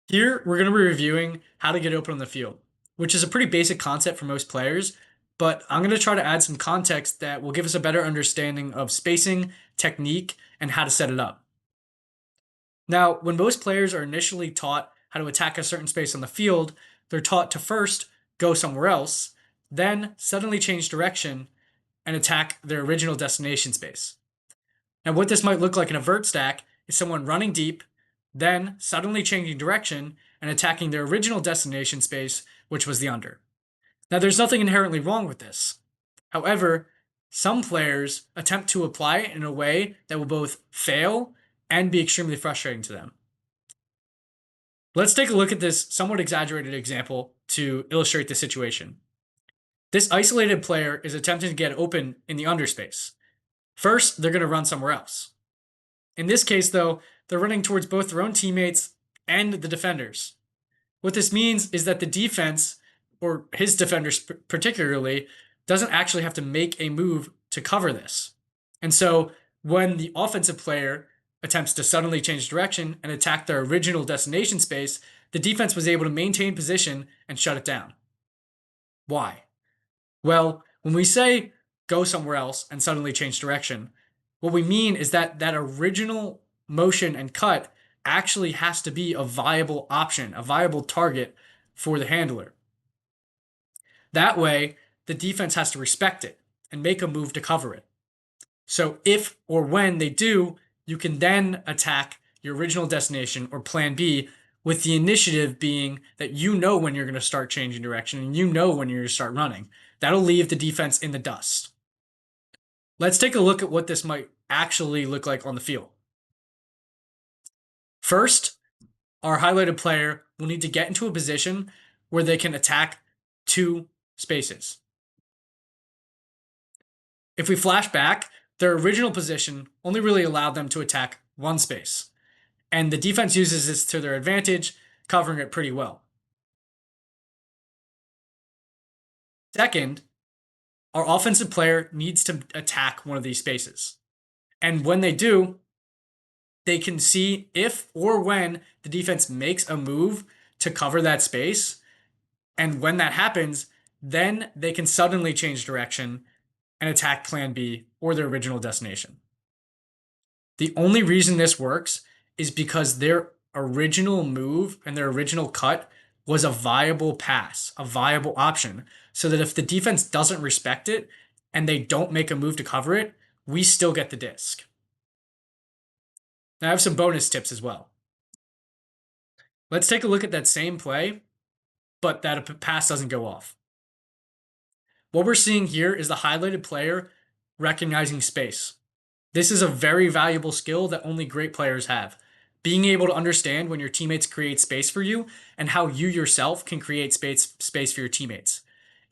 Here, we're going to be reviewing how to get open on the field, which is a pretty basic concept for most players, but I'm going to try to add some context that will give us a better understanding of spacing, technique, and how to set it up. Now, when most players are initially taught how to attack a certain space on the field, they're taught to first go somewhere else, then suddenly change direction and attack their original destination space. Now, what this might look like in a vert stack is someone running deep, then suddenly changing direction and attacking their original destination space, which was the under. Now, there's nothing inherently wrong with this. However, some players attempt to apply it in a way that will both fail and be extremely frustrating to them. Let's take a look at this somewhat exaggerated example to illustrate the situation. This isolated player is attempting to get open in the underspace. First, they're going to run somewhere else. In this case, though, they're running towards both their own teammates and the defenders. What this means is that the defense, or his defenders particularly, doesn't actually have to make a move to cover this. And so when the offensive player attempts to suddenly change direction and attack their original destination space, the defense was able to maintain position and shut it down. Why? Well, when we say go somewhere else and suddenly change direction, what we mean is that that original motion and cut actually has to be a viable option, a viable target for the handler. That way, the defense has to respect it and make a move to cover it. So if or when they do, you can then attack your original destination or plan B, with the initiative being that you know when you're going to start changing direction and you know when you're going to start running. That'll leave the defense in the dust. Let's take a look at what this might actually look like on the field. First, our highlighted player will need to get into a position where they can attack two spaces. If we flash back, their original position only really allowed them to attack one space, and the defense uses this to their advantage, covering it pretty well. Second, our offensive player needs to attack one of these spaces. And when they do, they can see if or when the defense makes a move to cover that space. And when that happens, then they can suddenly change direction and attack plan B or their original destination. The only reason this works is because their original move and their original cut was a viable pass, a viable option, so that if the defense doesn't respect it and they don't make a move to cover it, we still get the disc. Now I have some bonus tips as well. Let's take a look at that same play, but that a pass doesn't go off. What we're seeing here is the highlighted player recognizing space. This is a very valuable skill that only great players have. Being able to understand when your teammates create space for you and how you yourself can create space for your teammates.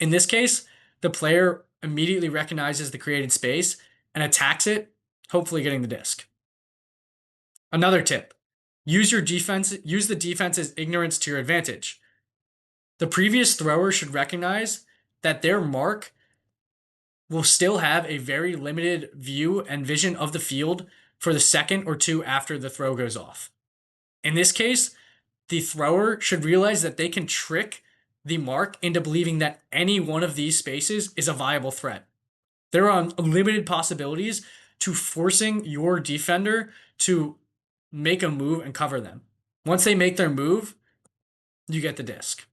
In this case, the player immediately recognizes the created space and attacks it, hopefully getting the disc. Another tip, use the defense's ignorance to your advantage. The previous thrower should recognize that their mark will still have a very limited view and vision of the field for the second or two after the throw goes off. In this case, the thrower should realize that they can trick the mark into believing that any one of these spaces is a viable threat. There are unlimited possibilities to forcing your defender to make a move and cover them. Once they make their move, you get the disc.